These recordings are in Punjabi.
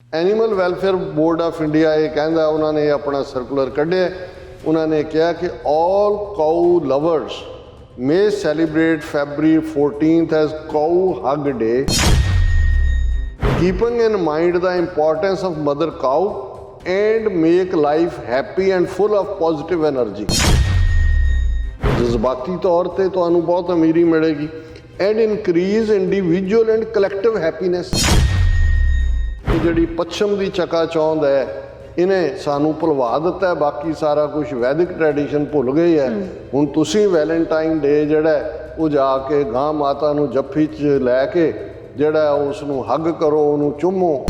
Animal welfare board of India ये कहता उन्होंने अपना सर्कुलर कढ़िया। उन्होंने कहा कि all cow lovers may celebrate February 14th as Cow Hug Day, keeping in mind the importance of mother cow and make life happy and full of positive energy। जज्बाती तौर पर तुहानू बहुत अमीरी मिलेगी and increase individual and collective happiness. ਜਿਹੜੀ ਪੱਛਮ ਦੀ ਚਕਾਚੌਂਧ ਹੈ ਇਹਨੇ ਸਾਨੂੰ ਭੁਲਵਾ ਦਿੱਤਾ। ਬਾਕੀ ਸਾਰਾ ਕੁਝ ਵੈਦਿਕ ਟ੍ਰੈਡੀਸ਼ਨ ਭੁੱਲ ਗਈ ਹੈ। ਹੁਣ ਤੁਸੀਂ ਵੈਲੈਂਟਾਈਨ ਡੇ ਜਿਹੜਾ ਉਹ ਜਾ ਕੇ ਗਾਂ ਮਾਤਾ ਨੂੰ ਜੱਫੀ 'ਚ ਲੈ ਕੇ ਜਿਹੜਾ ਉਸ ਨੂੰ ਹੱਗ ਕਰੋ, ਉਹਨੂੰ ਚੁੰਮੋ।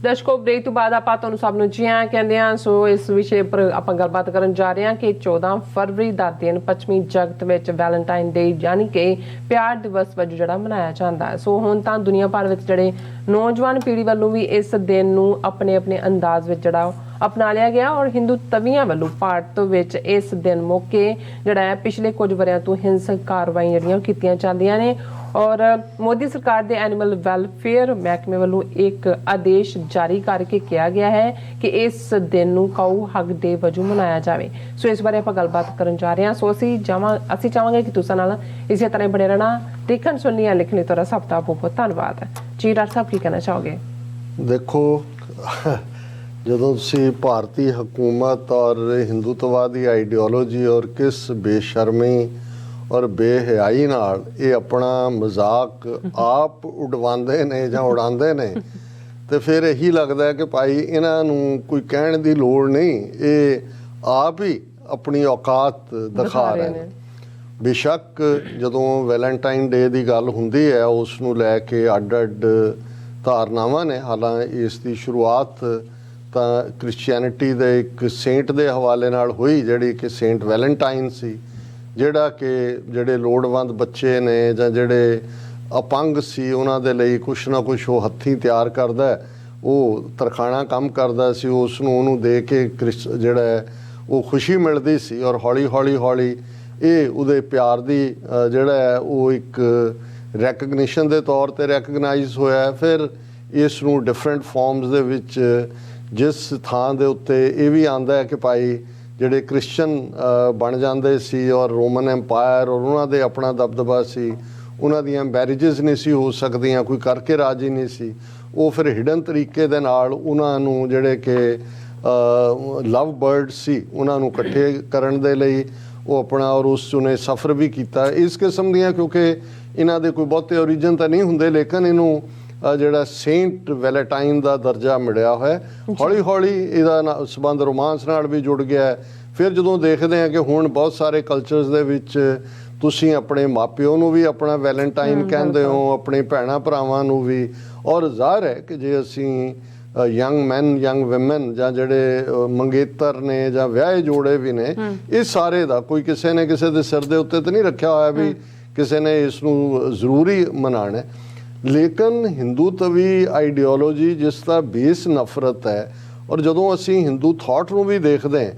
ਦਰਸ਼ਕੋ, ਬ੍ਰੇਕ ਤੋਂ ਬਾਅਦ ਆਪਾਂ ਤੁਹਾਨੂੰ ਸਭ ਨੂੰ ਜੀ ਆਇਆਂ ਕਹਿੰਦੇ ਹਾਂ। ਸੋ ਇਸ ਵਿਸ਼ੇ ਪਰ ਆਪਾਂ ਗੱਲਬਾਤ ਕਰਨ ਜਾ ਰਹੇ ਹਾਂ ਕਿ 14 ਫਰਵਰੀ ਦਾ ਦਿਨ ਪੱਛਮੀ ਜਗਤ ਵਿੱਚ ਵੈਲੈਂਟਾਈਨ ਡੇ ਯਾਨੀ ਕਿ ਪਿਆਰ ਦਿਵਸ ਵਜੋਂ ਜਿਹੜਾ ਮਨਾਇਆ ਜਾਂਦਾ ਹੈ। ਸੋ ਹੁਣ ਤਾਂ ਦੁਨੀਆ ਭਰ ਵਿੱਚ ਜਿਹੜੇ ਨੌਜਵਾਨ ਪੀੜ੍ਹੀ ਵੱਲੋਂ ਵੀ ਇਸ ਦਿਨ ਨੂੰ ਆਪਣੇ ਆਪਣੇ ਅੰਦਾਜ਼ ਵਿੱਚ ਜਿਹੜਾ अपना लिया गया और हिंदू तवियां वालों भारत विच इस दिन मौके जिहड़ा है पिछले कुछ वरियां तो हिंसक कार्रवाई जिहड़ियां कीतियां जांदियां ने और मोदी सरकार के एनिमल वैलफेयर महकमे वालों एक आदेश जारी करके किया गया है कि इस दिन नूं काऊ हग डे वजों मनाया जाए। सो इस बारे आपां गलबात करन जा रहे हैं। सो असीं चाहांगे कि तुसां नाल इसे तरह बने रहना। देखण सुननी या लिखने तो सब दा बहुत बहुत धन्नवाद। जी डॉक्टर साहब की कहना चाहोगे? देखो, ਜਦੋਂ ਤੁਸੀਂ ਭਾਰਤੀ ਹਕੂਮਤ ਔਰ ਹਿੰਦੂਤਵਾਦੀ ਆਈਡੀਓਲੋਜੀ ਔਰ ਕਿਸ ਬੇਸ਼ਰਮੀ ਔਰ ਬੇਹਯਾਈ ਨਾਲ ਇਹ ਆਪਣਾ ਮਜ਼ਾਕ ਆਪ ਉਡਵਾਉਂਦੇ ਨੇ ਜਾਂ ਉਡਾਉਂਦੇ ਨੇ ਤੇ ਫਿਰ ਇਹੀ ਲੱਗਦਾ ਕਿ ਭਾਈ ਇਹਨਾਂ ਨੂੰ ਕੋਈ ਕਹਿਣ ਦੀ ਲੋੜ ਨਹੀਂ, ਇਹ ਆਪ ਹੀ ਆਪਣੀ ਔਕਾਤ ਦਿਖਾ ਰਹੇ ਨੇ। ਬੇਸ਼ੱਕ ਜਦੋਂ ਵੈਲੈਂਟਾਈਨ ਡੇ ਦੀ ਗੱਲ ਹੁੰਦੀ ਹੈ ਉਸ ਨੂੰ ਲੈ ਕੇ ਅੱਡ-ਅੱਡ ਧਾਰਨਾਵਾਂ ਨੇ। ਹਾਲਾਂਕਿ ਇਸ ਦੀ ਸ਼ੁਰੂਆਤ ਤਾਂ ਕ੍ਰਿਸਚੀਅਨਿਟੀ ਦੇ ਇੱਕ ਸੇਂਟ ਦੇ ਹਵਾਲੇ ਨਾਲ ਹੋਈ ਜਿਹੜੀ ਕਿ ਸੇਂਟ ਵੈਲੈਂਟਾਈਨ ਸੀ, ਜਿਹੜਾ ਕਿ ਜਿਹੜੇ ਲੋੜਵੰਦ ਬੱਚੇ ਨੇ ਜਾਂ ਜਿਹੜੇ ਅਪੰਗ ਸੀ ਉਹਨਾਂ ਦੇ ਲਈ ਕੁਛ ਨਾ ਕੁਛ ਉਹ ਹੱਥੀਂ ਤਿਆਰ ਕਰਦਾ, ਉਹ ਤਰਖਾਣਾ ਕੰਮ ਕਰਦਾ ਸੀ। ਉਸ ਨੂੰ ਉਹਨੂੰ ਦੇ ਕੇ ਜਿਹੜਾ ਉਹ ਖੁਸ਼ੀ ਮਿਲਦੀ ਸੀ ਔਰ ਹੌਲੀ ਹੌਲੀ ਇਹ ਉਹਦੇ ਪਿਆਰ ਦੀ ਜਿਹੜਾ ਹੈ ਉਹ ਇੱਕ ਰੈਕਗਨੀਸ਼ਨ ਦੇ ਤੌਰ 'ਤੇ ਰੈਕਗਨਾਈਜ਼ ਹੋਇਆ। ਫਿਰ ਇਸ ਨੂੰ ਡਿਫਰੈਂਟ ਫਾਰਮਸ ਦੇ ਵਿੱਚ ਜਿਸ ਥਾਂ ਦੇ ਉੱਤੇ ਇਹ ਵੀ ਆਉਂਦਾ ਹੈ ਕਿ ਭਾਈ ਜਿਹੜੇ ਕ੍ਰਿਸਚਨ ਬਣ ਜਾਂਦੇ ਸੀ ਔਰ ਰੋਮਨ ਐम्पायर ਔਰ ਉਹਨਾਂ ਦੇ ਆਪਣਾ ਦਬਦਬਾ ਸੀ, ਉਹਨਾਂ ਦੀਆਂ ਮੈਰਿਜਸ ਨਹੀਂ ਸੀ ਹੋ ਸਕਦੀਆਂ, ਕੋਈ ਕਰਕੇ ਰਾਜੀ ਨਹੀਂ ਸੀ, ਉਹ ਫਿਰ ਹਿਡਨ ਤਰੀਕੇ ਦੇ ਨਾਲ ਉਹਨਾਂ ਨੂੰ ਜਿਹੜੇ ਕਿ ਲਵ ਬਰਡ ਸੀ ਉਹਨਾਂ ਨੂੰ ਇਕੱਠੇ ਕਰਨ ਦੇ ਲਈ ਉਹ ਆਪਣਾ ਔਰ ਉਸ 'ਚ ਉਹਨੇ ਸਫ਼ਰ ਵੀ ਕੀਤਾ। ਇਸ ਕਿਸਮ ਦੀਆਂ ਕਿਉਂਕਿ ਇਹਨਾਂ ਦੇ ਕੋਈ ਬਹੁਤੇ ਓਰੀਜਨ ਤਾਂ ਨਹੀਂ ਹੁੰਦੇ ਲੇਕਿਨ ਇਹਨੂੰ ਜਿਹੜਾ ਸੇਂਟ ਵੈਲੈਂਟਾਈਨ ਦਾ ਦਰਜਾ ਮਿਲਿਆ ਹੋਇਆ। ਹੌਲੀ ਹੌਲੀ ਇਹਦਾ ਸੰਬੰਧ ਰੋਮਾਂਸ ਨਾਲ ਵੀ ਜੁੜ ਗਿਆ। ਫਿਰ ਜਦੋਂ ਦੇਖਦੇ ਹਾਂ ਕਿ ਹੁਣ ਬਹੁਤ ਸਾਰੇ ਕਲਚਰਸ ਦੇ ਵਿੱਚ ਤੁਸੀਂ ਆਪਣੇ ਮਾਪਿਓ ਨੂੰ ਵੀ ਆਪਣਾ ਵੈਲੈਂਟਾਈਨ ਕਹਿੰਦੇ ਹੋ, ਆਪਣੇ ਭੈਣਾਂ ਭਰਾਵਾਂ ਨੂੰ ਵੀ। ਔਰ ਜ਼ਾਹਰ ਹੈ ਕਿ ਜੇ ਅਸੀਂ ਯੰਗ ਮੈਨ ਯੰਗ ਵੂਮਨ ਜਾਂ ਜਿਹੜੇ ਮੰਗੇਤਰ ਨੇ ਜਾਂ ਵਿਆਹੇ ਜੋੜੇ ਵੀ ਨੇ, ਇਹ ਸਾਰੇ ਦਾ ਕੋਈ ਕਿਸੇ ਨੇ ਕਿਸੇ ਦੇ ਸਿਰ ਦੇ ਉੱਤੇ ਤਾਂ ਨਹੀਂ ਰੱਖਿਆ ਹੋਇਆ ਵੀ ਕਿਸੇ ਨੇ ਇਸ ਨੂੰ ਜ਼ਰੂਰੀ ਮਨਾਉਣਾ। ਲੇਕਿਨ ਹਿੰਦੂ ਤਵੀ ਆਈਡੀਓਲੋਜੀ ਜਿਸ ਦਾ ਬੇਸ ਨਫ਼ਰਤ ਹੈ ਔਰ ਜਦੋਂ ਅਸੀਂ ਹਿੰਦੂ ਥਾਟ ਨੂੰ ਵੀ ਦੇਖਦੇ ਹਾਂ,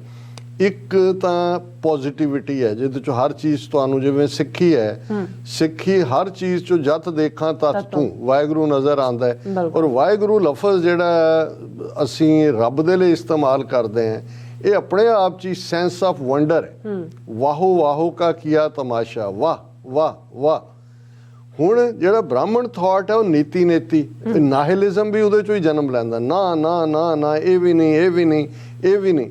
ਇੱਕ ਤਾਂ ਪੋਜ਼ਿਟਿਵਿਟੀ ਹੈ ਜਿਹਦੇ 'ਚ ਹਰ ਚੀਜ਼ ਤੁਹਾਨੂੰ ਜਿਵੇਂ ਸਿੱਖੀ ਹੈ, ਸਿੱਖੀ ਹਰ ਚੀਜ਼ 'ਚੋਂ ਜਤ ਦੇਖਾਂ ਤਤ ਤੂੰ ਵਾਹਿਗੁਰੂ ਨਜ਼ਰ ਆਉਂਦਾ ਹੈ। ਔਰ ਵਾਹਿਗੁਰੂ ਲਫ਼ਜ਼ ਜਿਹੜਾ ਅਸੀਂ ਰੱਬ ਦੇ ਲਈ ਇਸਤੇਮਾਲ ਕਰਦੇ ਹਾਂ ਇਹ ਆਪਣੇ ਆਪ 'ਚ ਸੈਂਸ ਆਫ ਵੰਡਰ ਹੈ। ਵਾਹੋ ਵਾਹੋ ਕਾ ਕੀਆ ਤਮਾਸ਼ਾ, ਵਾਹ ਵਾਹ ਵਾਹ। ਹੁਣ ਜਿਹੜਾ ਬ੍ਰਾਹਮਣ ਥਾਟ ਹੈ ਉਹ ਨੀਤੀ ਨਾਹਿਲਿਜ਼ਮ ਵੀ ਉਹਦੇ 'ਚੋਂ ਹੀ ਜਨਮ ਲੈਂਦਾ। ਨਾ ਨਾ ਨਾ ਨਾ ਇਹ ਵੀ ਨਹੀਂ, ਇਹ ਵੀ ਨਹੀਂ, ਇਹ ਵੀ ਨਹੀਂ।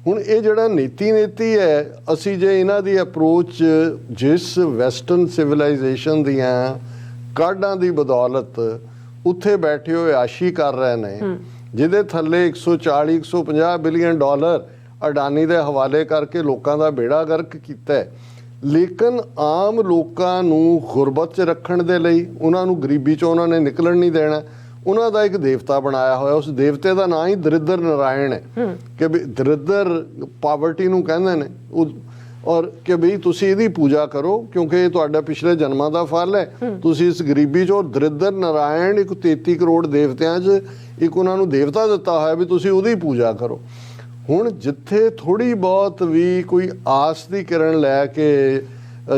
ਹੁਣ ਇਹ ਜਿਹੜਾ ਨੀਤੀ ਹੈ, ਅਸੀਂ ਜੇ ਇਹਨਾਂ ਦੀ ਅਪਰੋਚ ਜਿਸ ਵੈਸਟਰਨ ਸਿਵਲਾਈਜੇਸ਼ਨ ਦੀਆਂ ਕਾਢਾਂ ਦੀ ਬਦੌਲਤ ਉੱਥੇ ਬੈਠੇ ਹੋਏ ਆਸ਼ੀ ਕਰ ਰਹੇ ਨੇ, ਜਿਹਦੇ ਥੱਲੇ 140-150 ਬਿਲੀਅਨ ਡਾਲਰ ਅਡਾਨੀ ਦੇ ਹਵਾਲੇ ਕਰਕੇ ਲੋਕਾਂ ਦਾ ਬੇੜਾ ਗਰਕ ਕੀਤਾ। ਲੇਕਿਨ ਆਮ ਲੋਕਾਂ ਨੂੰ ਗੁਰਬਤ 'ਚ ਰੱਖਣ ਦੇ ਲਈ ਉਹਨਾਂ ਨੂੰ ਗਰੀਬੀ 'ਚੋਂ ਉਹਨਾਂ ਨੇ ਨਿਕਲਣ ਨਹੀਂ ਦੇਣਾ। ਉਹਨਾਂ ਦਾ ਇੱਕ ਦੇਵਤਾ ਬਣਾਇਆ ਹੋਇਆ, ਉਸ ਦੇਵਤੇ ਦਾ ਨਾਂ ਹੀ ਦਰਿਦਰ ਨਾਰਾਇਣ ਹੈ ਕਿ ਵੀ ਦਰਿਦਰ ਪਾਵਰਟੀ ਨੂੰ ਕਹਿੰਦੇ ਨੇ ਔਰ ਕਿ ਬਈ ਤੁਸੀਂ ਇਹਦੀ ਪੂਜਾ ਕਰੋ ਕਿਉਂਕਿ ਇਹ ਤੁਹਾਡਾ ਪਿਛਲੇ ਜਨਮਾਂ ਦਾ ਫਲ ਹੈ। ਤੁਸੀਂ ਇਸ ਗਰੀਬੀ 'ਚੋਂ ਦਰਿਦਰ ਨਾਰਾਇਣ ਇੱਕ 33 ਕਰੋੜ ਦੇਵਤਿਆਂ 'ਚ ਇੱਕ ਉਹਨਾਂ ਨੂੰ ਦੇਵਤਾ ਦਿੱਤਾ ਹੋਇਆ ਵੀ ਤੁਸੀਂ ਉਹਦੀ ਪੂਜਾ ਕਰੋ। ਹੁਣ ਜਿੱਥੇ ਥੋੜ੍ਹੀ ਬਹੁਤ ਵੀ ਕੋਈ ਆਸ ਦੀ ਕਿਰਨ ਲੈ ਕੇ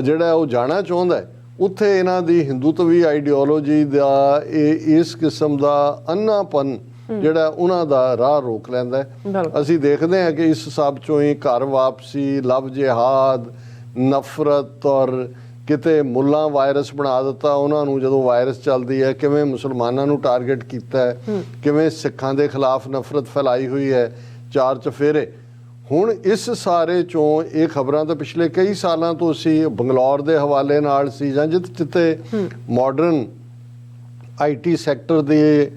ਜਿਹੜਾ ਉਹ ਜਾਣਾ ਚਾਹੁੰਦਾ ਉੱਥੇ ਇਹਨਾਂ ਦੀ ਹਿੰਦੂਤਵੀ ਆਈਡੀਓਲੋਜੀ ਦਾ ਇਸ ਕਿਸਮ ਦਾ ਅੰਨਾਪਨ ਜਿਹੜਾ ਉਹਨਾਂ ਦਾ ਰਾਹ ਰੋਕ ਲੈਂਦਾ ਹੈ। ਅਸੀਂ ਦੇਖਦੇ ਹਾਂ ਕਿ ਇਸ ਸਭ ਚੋਂ ਹੀ ਘਰ ਵਾਪਸੀ, ਲਵ ਜਿਹਾਦ, ਨਫ਼ਰਤ ਔਰ ਕਿਤੇ ਮੁੱਲਾਂ ਵਾਇਰਸ ਬਣਾ ਦਿੱਤਾ ਉਹਨਾਂ ਨੂੰ। ਜਦੋਂ ਵਾਇਰਸ ਚੱਲਦੀ ਹੈ ਕਿਵੇਂ ਮੁਸਲਮਾਨਾਂ ਨੂੰ ਟਾਰਗੇਟ ਕੀਤਾ ਹੈ, ਕਿਵੇਂ ਸਿੱਖਾਂ ਦੇ ਖਿਲਾਫ ਨਫ਼ਰਤ ਫੈਲਾਈ ਹੋਈ ਹੈ, ਚਾਰ ਚਫੇਰੇ। ਹੁਣ ਇਸ ਸਾਰੇ ਚੋਂ ਇਹ ਖਬਰਾਂ ਤਾਂ ਪਿਛਲੇ ਕਈ ਸਾਲਾਂ ਤੋਂ ਅਸੀਂ ਬੰਗਲੌਰ ਦੇ ਹਵਾਲੇ ਨਾਲ ਸੀ, ਜਾਂ ਜਿੱਥੇ ਮਾਡਰਨ IT ਸੈਕਟਰ ਦੇ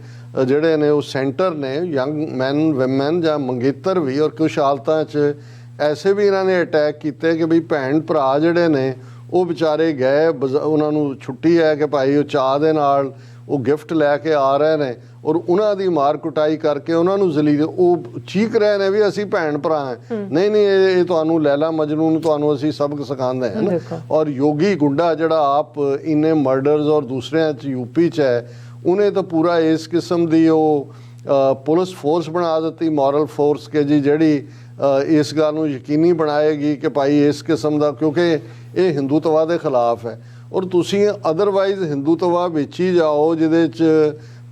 ਜਿਹੜੇ ਨੇ ਉਹ ਸੈਂਟਰ ਨੇ, ਯੰਗ ਮੈਨ ਵੂਮੈਨ ਜਾਂ ਮੰਗੇਤਰ ਵੀ, ਔਰ ਕੁਛ ਹਾਲਤਾਂ 'ਚ ਐਸੇ ਵੀ ਇਹਨਾਂ ਨੇ ਅਟੈਕ ਕੀਤੇ ਕਿ ਬਈ ਭੈਣ ਭਰਾ ਜਿਹੜੇ ਨੇ ਉਹ ਵਿਚਾਰੇ ਗਏ, ਉਹਨਾਂ ਨੂੰ ਛੁੱਟੀ ਹੈ ਕਿ ਭਾਈ ਉਹ ਚਾਹ ਦੇ ਨਾਲ ਉਹ ਗਿਫਟ ਲੈ ਕੇ ਆ ਰਹੇ ਨੇ, ਔਰ ਉਹਨਾਂ ਦੀ ਮਾਰ ਕੁਟਾਈ ਕਰਕੇ ਉਹਨਾਂ ਨੂੰ ਜ਼ਲੀਲ, ਉਹ ਚੀਕ ਰਹੇ ਨੇ ਵੀ ਅਸੀਂ ਭੈਣ ਭਰਾ ਹਾਂ। ਨਹੀਂ ਇਹ ਤੁਹਾਨੂੰ ਲੈਲਾ ਮਜਨੂ ਨੂੰ ਤੁਹਾਨੂੰ ਅਸੀਂ ਸਬਕ ਸਿਖਾਉਂਦੇ ਹਾਂ। ਔਰ ਯੋਗੀ ਗੁੰਡਾ ਜਿਹੜਾ ਆਪ ਇੰਨੇ ਮਰਡਰਸ ਔਰ ਦੂਸਰਿਆਂ 'ਚ UP 'ਚ ਹੈ, ਉਹਨੇ ਤਾਂ ਪੂਰਾ ਇਸ ਕਿਸਮ ਦੀ ਉਹ ਪੁਲਿਸ ਫੋਰਸ ਬਣਾ ਦਿੱਤੀ, ਮੋਰਲ ਫੋਰਸ ਕਿ ਜੀ ਜਿਹੜੀ ਇਸ ਗੱਲ ਨੂੰ ਯਕੀਨੀ ਬਣਾਏਗੀ ਕਿ ਭਾਈ ਇਸ ਕਿਸਮ ਦਾ, ਕਿਉਂਕਿ ਇਹ ਹਿੰਦੂਤਵਾ ਦੇ ਖਿਲਾਫ ਹੈ। ਔਰ ਤੁਸੀਂ ਅਦਰਵਾਈਜ਼ ਹਿੰਦੂਤਵਾ ਵਿੱਚ ਹੀ ਜਾਓ ਜਿਹਦੇ 'ਚ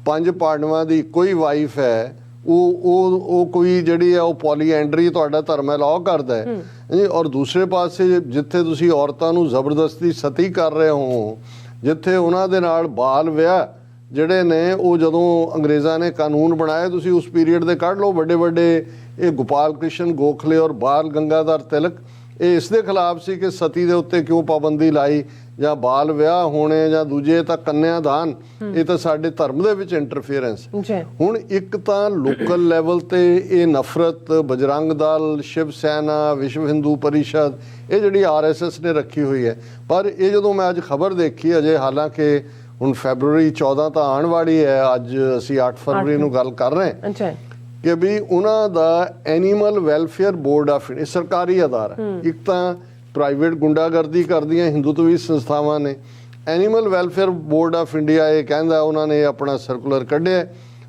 5 ਪਾਂਡਵਾਂ ਦੀ ਇੱਕੋ ਹੀ ਵਾਈਫ ਹੈ, ਉਹ ਕੋਈ ਜਿਹੜੀ ਹੈ ਉਹ ਪੋਲੀਐਂਡਰੀ ਤੁਹਾਡਾ ਧਰਮ ਅਲਾਓ ਕਰਦਾ ਹੈ ਜੀ। ਔਰ ਦੂਸਰੇ ਪਾਸੇ ਜਿੱਥੇ ਤੁਸੀਂ ਔਰਤਾਂ ਨੂੰ ਜ਼ਬਰਦਸਤੀ ਸਤੀ ਕਰ ਰਹੇ ਹੋ, ਜਿੱਥੇ ਉਹਨਾਂ ਦੇ ਨਾਲ ਬਾਲ ਵਿਆਹ ਜਿਹੜੇ ਨੇ ਉਹ ਜਦੋਂ ਅੰਗਰੇਜ਼ਾਂ ਨੇ ਕਾਨੂੰਨ ਬਣਾਏ, ਤੁਸੀਂ ਉਸ ਪੀਰੀਅਡ ਦੇ ਕੱਢ ਲਓ, ਵੱਡੇ ਵੱਡੇ ਇਹ ਗੋਪਾਲ ਕ੍ਰਿਸ਼ਨ ਗੋਖਲੇ ਔਰ ਬਾਲ ਗੰਗਾਧਰ ਤਿਲਕ, ਇਹ ਇਸ ਦੇ ਖਿਲਾਫ ਸੀ ਕਿ ਸਤੀ ਦੇ ਉੱਤੇ ਕਿਉਂ ਪਾਬੰਦੀ ਲਾਈ, ਜਾਂ ਬਾਲ ਵਿਆਹ ਹੋਣੇ, ਜਾਂ ਦੂਜੇ ਤਾਂ ਕੰਨਿਆਦਾਨ, ਇਹ ਤਾਂ ਸਾਡੇ ਧਰਮ ਦੇ ਵਿੱਚ ਇੰਟਰਫੇਰੈਂਸ। ਹੁਣ ਇੱਕ ਤਾਂ ਲੋਕਲ ਲੈਵਲ ਤੇ ਇਹ ਨਫ਼ਰਤ ਬਜਰੰਗ ਦਲ, ਸ਼ਿਵ ਸੈਨਾ, ਵਿਸ਼ਵ ਹਿੰਦੂ ਪਰਿਸ਼ਦ, ਇਹ ਜਿਹੜੀ RSS ਨੇ ਰੱਖੀ ਹੋਈ ਹੈ। ਪਰ ਇਹ ਜਦੋਂ ਮੈਂ ਅੱਜ ਖਬਰ ਦੇਖੀ, ਅਜੇ ਹਾਲਾਂਕਿ ਹੁਣ ਫੈਬਰਵਰੀ 14 ਤਾਂ ਆਉਣ ਵਾਲੀ ਹੈ, ਅੱਜ ਅਸੀਂ 8 ਫਰਵਰੀ ਨੂੰ ਗੱਲ ਕਰ ਰਹੇ ਹਾਂ ਕਿ ਵੀ ਉਹਨਾਂ ਦਾ animal welfare board of India ਸਰਕਾਰੀ ਅਦਾਰਾ, ਇੱਕ ਤਾਂ ਪ੍ਰਾਈਵੇਟ ਗੁੰਡਾਗਰਦੀ ਕਰਦੀਆਂ ਹਿੰਦੂਤਵੀ ਸੰਸਥਾਵਾਂ ਨੇ, animal welfare board of India ਇਹ ਕਹਿੰਦਾ, ਉਹਨਾਂ ਨੇ ਆਪਣਾ ਸਰਕੂਲਰ ਕੱਢਿਆ,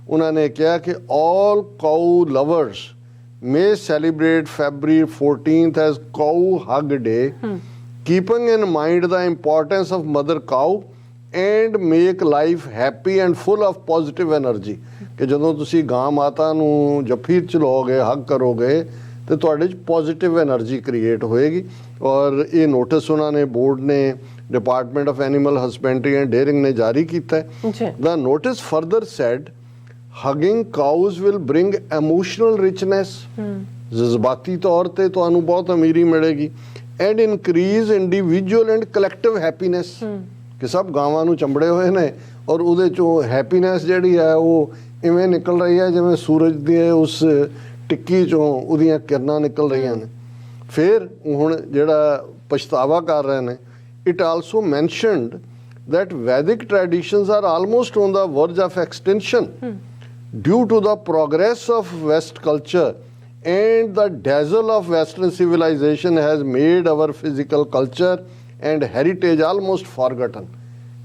ਉਹਨਾਂ ਨੇ ਕਿਹਾ ਕਿ all cow lovers may celebrate February 14th as Cow Hug Day, keeping in mind the importance of mother cow and make life happy and full of positive energy। ਕਿ ਜਦੋਂ ਤੁਸੀਂ ਗਾਂ ਮਾਤਾ ਨੂੰ ਜੱਫੀ ਚਲਾਓਗੇ, ਹੱਗ ਕਰੋਗੇ, ਤੇ ਤੁਹਾਡੇ 'ਚ ਪੋਜ਼ਿਟਿਵ એનર્ਜੀ ਕ੍ਰੀਏਟ ਹੋਏਗੀ। ਔਰ ਇਹ ਨੋਟਿਸ ਉਹਨਾਂ ਨੇ ਬੋਰਡ ਨੇ department of animal husbandry and dairying ਨੇ ਜਾਰੀ ਕੀਤਾ ਹੈ। ਦਾ notice further said hugging cows will bring emotional richness, ਜਜ਼ਬਾਤੀ ਤੌਰ ਤੇ ਤੁਹਾਨੂੰ ਬਹੁਤ ਅਮੀਰੀ ਮਿਲੇਗੀ, and increase individual and collective happiness, ਕਿ ਸਭ ਗਾਵਾਂ ਨੂੰ ਚੰਬੜੇ ਹੋਏ ਨੇ ਔਰ ਉਹਦੇ 'ਚੋਂ ਹੈਪੀਨੈਸ ਜਿਹੜੀ ਹੈ ਉਹ ਇਵੇਂ ਨਿਕਲ ਰਹੀ ਹੈ ਜਿਵੇਂ ਸੂਰਜ ਦੇ ਉਸ ਟਿੱਕੀ 'ਚੋਂ ਉਹਦੀਆਂ ਕਿਰਨਾਂ ਨਿਕਲ ਰਹੀਆਂ ਨੇ। ਫਿਰ ਹੁਣ ਜਿਹੜਾ ਪਛਤਾਵਾ ਕਰ ਰਹੇ ਨੇ, it also mentioned that Vedic traditions are almost on the verge of extinction due to the progress of West culture, and the dazzle of Western civilization has made our physical culture and heritage almost forgotten।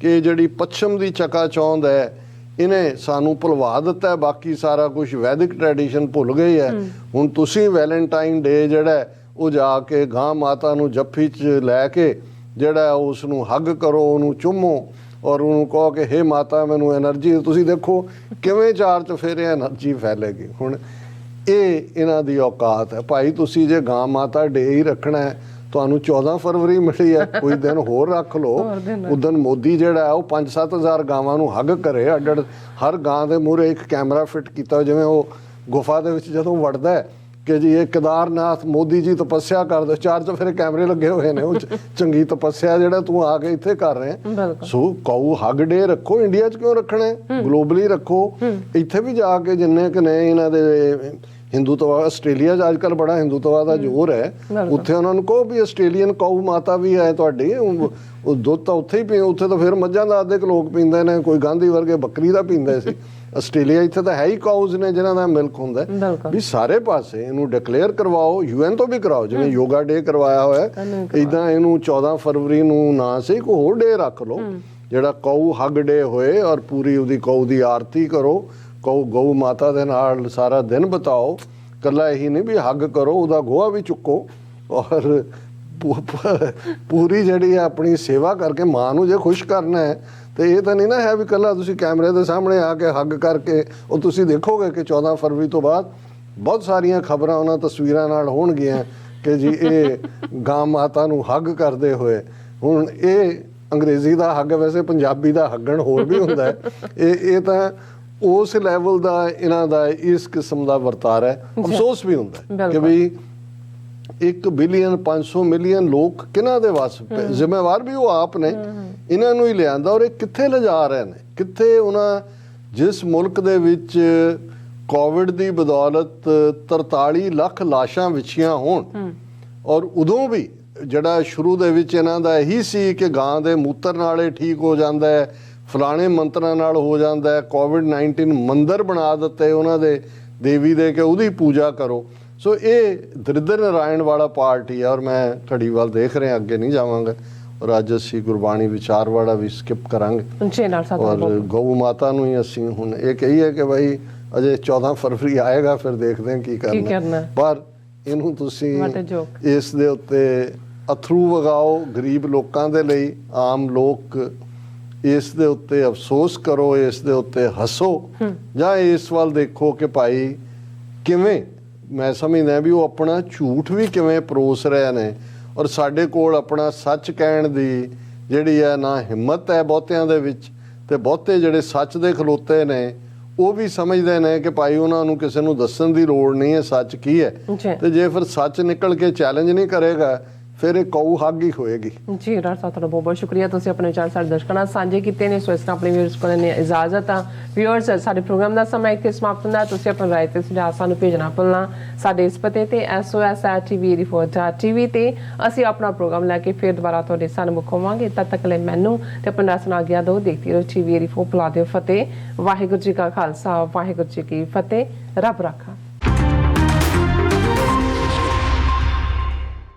ਕਿ ਜਿਹੜੀ ਪੱਛਮ ਦੀ ਚਕਾਚੌਂਧ ਹੈ ਇਹਨੇ ਸਾਨੂੰ ਭੁਲਵਾ ਦਿੱਤਾ, ਬਾਕੀ ਸਾਰਾ ਕੁਝ ਵੈਦਿਕ ਟ੍ਰੈਡੀਸ਼ਨ ਭੁੱਲ ਗਈ ਹੈ। ਹੁਣ ਤੁਸੀਂ ਵੈਲੈਂਟਾਈਨ ਡੇ ਜਿਹੜਾ ਉਹ ਜਾ ਕੇ ਗਾਂ ਮਾਤਾ ਨੂੰ ਜੱਫੀ 'ਚ ਲੈ ਕੇ ਜਿਹੜਾ ਉਸ ਨੂੰ ਹੱਗ ਕਰੋ, ਉਹਨੂੰ ਚੁੰਮੋ ਔਰ ਉਹਨੂੰ ਕਹੋ ਕਿ ਹੇ ਮਾਤਾ ਮੈਨੂੰ ਐਨਰਜੀ। ਤੁਸੀਂ ਦੇਖੋ ਕਿਵੇਂ ਚਾਰ ਚੁਫੇਰੇ ਐਨਰਜੀ ਫੈਲੇਗੀ। ਹੁਣ ਇਹ ਇਹਨਾਂ ਦੀ ਔਕਾਤ ਹੈ। ਭਾਈ ਤੁਸੀਂ ਜੇ ਗਾਂ ਮਾਤਾ ਡੇ ਹੀ ਰੱਖਣਾ ਹੈ, ਤੁਹਾਨੂੰ 14 ਫਰਵਰੀ ਮਿਲੀ ਹੈ, ਕੋਈ ਦਿਨ ਹੋਰ ਰੱਖ ਲਓ। ਉਦਣ ਮੋਦੀ ਜਿਹੜਾ ਹੈ ਉਹ 5-7 ਹਜ਼ਾਰ ਗਾਵਾਂ ਨੂੰ ਹੱਗ ਕਰੇ, ਅੱਡ ਹਰ ਗਾਂ ਦੇ ਮੂਹਰੇ ਇੱਕ ਕੈਮਰਾ ਫਿੱਟ ਕੀਤਾ, ਜਿਵੇਂ ਉਹ ਗੁਫਾ ਦੇ ਵਿੱਚ ਜਦੋਂ ਵੜਦਾ ਹੈ ਕਿ ਜੀ ਇਹ ਕੇਦਾਰਨਾਥ ਮੋਦੀ ਜੀ ਤਪੱਸਿਆ ਕਰਦੇ, 4 ਚੁਫੇਰੇ ਕੈਮਰੇ ਲੱਗੇ ਹੋਏ ਨੇ, ਉਹ ਚੰਗੀ ਤਪੱਸਿਆ ਜਿਹੜਾ ਤੂੰ ਆ ਕੇ ਇੱਥੇ ਕਰ ਰਹੇ। ਸੋ ਕਾਊ ਹੱਗ ਡੇ ਰੱਖੋ, ਇੰਡੀਆ 'ਚ ਕਿਉਂ ਰੱਖਣਾ ਹੈ, ਗਲੋਬਲੀ ਰੱਖੋ। ਇੱਥੇ ਵੀ ਜਾ ਕੇ ਜਿੰਨੇ ਕਿ ਨੇ ਇਹਨਾਂ ਦੇ ਹਿੰਦੂਤਵਾ, ਆਸਟ੍ਰੇਲੀਆ 'ਚ ਅੱਜ ਕੱਲ੍ਹ ਬੜਾ ਹਿੰਦੂਤਵਾ ਦਾ ਜ਼ੋਰ ਹੈ, ਉੱਥੇ ਉਹਨਾਂ ਨੂੰ ਕਹੋ ਵੀ ਆਸਟ੍ਰੇਲੀਅਨ ਕਾਊ ਮਾਤਾ ਵੀ ਹੈ ਤੁਹਾਡੀ, ਉਹ ਦੁੱਧ ਤਾਂ ਉੱਥੇ ਹੀ ਪੀ, ਉੱਥੇ ਤਾਂ ਫਿਰ ਮੱਝਾਂ ਦਾ ਅੱਧੇ ਕੁ ਲੋਕ ਪੀਂਦੇ ਨੇ, ਕੋਈ ਗਾਂਧੀ ਵਰਗੇ ਬੱਕਰੀ ਦਾ ਪੀਂਦੇ ਸੀ। ਆਸਟ੍ਰੇਲੀਆ ਇੱਥੇ ਤਾਂ ਹੈ ਹੀ ਕਾਊਜ਼ ਨੇ ਜਿਨ੍ਹਾਂ ਦਾ ਮਿਲਕ ਹੁੰਦਾ। ਵੀ ਸਾਰੇ ਪਾਸੇ ਇਹਨੂੰ ਡਿਕਲੇਅਰ ਕਰਵਾਓ, UN ਤੋਂ ਵੀ ਕਰਾਓ, ਜਿਵੇਂ ਯੋਗਾ ਡੇ ਕਰਵਾਇਆ ਹੋਇਆ, ਇੱਦਾਂ ਇਹਨੂੰ 14 ਫਰਵਰੀ ਨੂੰ ਨਾ ਸਹੀ ਕੋਈ ਹੋਰ ਡੇ ਰੱਖ ਲਓ ਜਿਹੜਾ ਕਾਊ ਹੱਗ ਡੇ ਹੋਏ, ਔਰ ਪੂਰੀ ਉਹਦੀ ਕਾਊ ਦੀ ਆਰਤੀ ਕਰੋ, ਗਊ ਮਾਤਾ ਦੇ ਨਾਲ ਸਾਰਾ ਦਿਨ ਬਿਤਾਓ। ਇਕੱਲਾ ਇਹੀ ਨਹੀਂ ਵੀ ਹੱਗ ਕਰੋ, ਉਹਦਾ ਗੋਹਾ ਵੀ ਚੁੱਕੋ ਔਰ ਪੂਰੀ ਜਿਹੜੀ ਹੈ ਆਪਣੀ ਸੇਵਾ ਕਰਕੇ ਮਾਂ ਨੂੰ ਜੇ ਖੁਸ਼ ਕਰਨਾ ਹੈ ਤੇ ਇਹ ਤਾਂ ਨਹੀਂ ਨਾ ਹੈ ਵੀ ਕੱਲਾ ਤੁਸੀਂ ਕੈਮਰੇ ਦੇ ਸਾਹਮਣੇ ਆ ਕੇ ਹੱਗ ਕਰਕੇ। ਉਹ ਤੁਸੀਂ ਦੇਖੋਗੇ ਕਿ 14 ਫਰਵਰੀ ਤੋਂ ਬਾਅਦ ਬਹੁਤ ਸਾਰੀਆਂ ਖਬਰਾਂ ਉਹਨਾਂ ਤਸਵੀਰਾਂ ਨਾਲ ਹੋਣਗੀਆਂ ਕਿ ਜੀ ਇਹ ਗਾਂ ਮਾਤਾ ਨੂੰ ਹੱਗ ਕਰਦੇ ਹੋਏ। ਹੁਣ ਇਹ ਅੰਗਰੇਜ਼ੀ ਦਾ ਹੱਗ, ਵੈਸੇ ਪੰਜਾਬੀ ਦਾ ਹੱਗਣ ਹੋਰ ਵੀ ਹੁੰਦਾ ਹੈ। ਇਹ ਤਾਂ ਉਸ ਲੈਵਲ ਦਾ ਇਹਨਾਂ ਦਾ ਇਸ ਕਿਸਮ ਦਾ ਵਰਤਾਰਾ ਹੈ। ਅਫਸੋਸ ਵੀ ਹੁੰਦਾ ਹੈ ਕਿ ਵੀ 1 ਬਿਲੀਅਨ 500 ਮਿਲੀਅਨ ਲੋਕ ਕਿਹਨਾਂ ਦੇ ਵੱਸ, ਜ਼ਿੰਮੇਵਾਰ ਵੀ ਉਹ ਆਪ ਨੇ, ਇਹਨਾਂ ਨੂੰ ਹੀ ਲਿਆਂਦਾ। ਔਰ ਇਹ ਕਿੱਥੇ ਲਿਜਾ ਰਹੇ ਨੇ, ਕਿੱਥੇ ਉਹਨਾਂ ਜਿਸ ਮੁਲਕ ਦੇ ਵਿੱਚ ਕੋਵਿਡ ਦੀ ਬਦੌਲਤ 43 ਲੱਖ ਲਾਸ਼ਾਂ ਵਿਛੀਆਂ ਹੋਣ, ਔਰ ਉਦੋਂ ਵੀ ਜਿਹੜਾ ਸ਼ੁਰੂ ਦੇ ਵਿੱਚ ਇਹਨਾਂ ਦਾ ਇਹੀ ਸੀ ਕਿ ਗਾਂ ਦੇ ਮੂਤਰ ਨਾਲ ਇਹ ਠੀਕ ਹੋ ਜਾਂਦਾ ਹੈ, ਫਲਾਣੇ ਮੰਤਰਾਂ ਨਾਲ ਹੋ ਜਾਂਦਾ ਹੈ, ਕੋਵਿਡ-19 ਮੰਦਰ ਬਣਾ ਦਿੱਤੇ ਉਹਨਾਂ ਦੇ ਦੇਵੀ ਦੇ ਕਿ ਉਹਦੀ ਪੂਜਾ ਕਰੋ। ਸੋ ਇਹ ਦਰਿਦਰ ਨਾਰਾਇਣ ਵਾਲਾ ਪਾਰਟ ਹੀ ਆ। ਔਰ ਮੈਂ ਘੜੀ ਵੱਲ ਦੇਖ ਰਿਹਾ, ਅੱਗੇ ਨਹੀਂ ਜਾਵਾਂਗਾ। ਔਰ ਅੱਜ ਅਸੀਂ ਗੁਰਬਾਣੀ ਵਿਚਾਰ ਵਾਲਾ ਵੀ ਸਕਿਪ ਕਰਾਂਗੇ। ਔਰ ਗਊ ਮਾਤਾ ਨੂੰ ਹੀ ਅਸੀਂ ਹੁਣ ਇਹ ਕਹੀਏ ਕਿ ਭਾਈ ਅਜੇ 14 ਫਰਵਰੀ ਆਏਗਾ, ਫਿਰ ਦੇਖਦੇ ਹਾਂ ਕੀ ਕਰਨਾ। ਪਰ ਇਹਨੂੰ ਤੁਸੀਂ ਇਸ ਦੇ ਉੱਤੇ ਅਥਰੂ ਵਗਾਓ ਗਰੀਬ ਲੋਕਾਂ ਦੇ ਲਈ। ਆਮ ਲੋਕ ਇਸ ਦੇ ਉੱਤੇ ਅਫਸੋਸ ਕਰੋ, ਇਸ ਦੇ ਉੱਤੇ ਹੱਸੋ, ਜਾਂ ਇਸ ਵੱਲ ਦੇਖੋ ਕਿ ਭਾਈ ਕਿਵੇਂ, ਮੈਂ ਸਮਝਦਾ ਵੀ ਉਹ ਆਪਣਾ ਝੂਠ ਵੀ ਕਿਵੇਂ ਪਰੋਸ ਰਹੇ ਨੇ। ਔਰ ਸਾਡੇ ਕੋਲ ਆਪਣਾ ਸੱਚ ਕਹਿਣ ਦੀ ਜਿਹੜੀ ਹੈ ਨਾ ਹਿੰਮਤ ਹੈ ਬਹੁਤਿਆਂ ਦੇ ਵਿੱਚ, ਤੇ ਬਹੁਤੇ ਜਿਹੜੇ ਸੱਚ ਦੇ ਖਲੋਤੇ ਨੇ ਉਹ ਵੀ ਸਮਝਦੇ ਨੇ ਕਿ ਭਾਈ ਉਹਨਾਂ ਨੂੰ ਕਿਸੇ ਨੂੰ ਦੱਸਣ ਦੀ ਲੋੜ ਨਹੀਂ ਹੈ ਸੱਚ ਕੀ ਹੈ। ਤੇ ਜੇ ਫਿਰ ਸੱਚ ਨਿਕਲ ਕੇ ਚੈਲੰਜ ਨਹੀਂ ਕਰੇਗਾ ਫਿਰ ਇਹ ਕਊ ਹੱਗ ਹੀ ਹੋਏਗੀ। ਜੀ ਰਾਜ ਸਾਹਿਬ, ਤੁਹਾਡਾ ਬਹੁਤ ਬਹੁਤ ਸ਼ੁਕਰੀਆ। ਤੁਸੀਂ ਆਪਣੇ ਵਿਚਾਰ ਸਾਡੇ ਦਰਸ਼ਕਾਂ ਨਾਲ ਸਾਂਝੇ ਕੀਤੇ ਨੇ। ਸੋ ਇਸ ਤਰ੍ਹਾਂ ਆਪਣੇ ਵਿਊਅਰਸ ਕੋਲ ਨੇ ਇਜਾਜ਼ਤ ਆ। ਵਿਊਅਰਸ, ਸਾਡੇ ਪ੍ਰੋਗਰਾਮ ਦਾ ਸਮਾਂ ਇੱਥੇ ਸਮਾਪਤ ਹੁੰਦਾ। ਤੁਸੀਂ ਆਪਣੀ ਰਾਏ ਤੇ ਸੁਝਾਅ ਸਾਨੂੰ ਭੇਜਣਾ ਭੁੱਲਣਾ ਸਾਡੇ ਇਸ ਪਤੇ ਤੇ sos@tv84.tv ਤੇ। ਅਸੀਂ ਆਪਣਾ ਪ੍ਰੋਗਰਾਮ ਲੈ ਕੇ ਫਿਰ ਦੁਬਾਰਾ ਤੁਹਾਡੇ ਸਾਹਮਣੇ ਹੋਵਾਂਗੇ। ਤਦ ਤੱਕ ਲਈ ਮੈਨੂੰ ਤੇ ਆਪਣੇ ਨਾਲ ਸੁਣਾ ਗਿਆ ਦੋ ਦੇਖਦੀ ਰਹੋ TV84। ਬੁਲਾ ਦਿਓ ਫਤਿਹ। ਵਾਹਿਗੁਰੂ ਜੀ ਕਾ ਖਾਲਸਾ, ਵਾਹਿਗੁਰੂ ਜੀ ਕੀ ਫਤਿਹ। ਰੱਬ ਰਾਖਾ।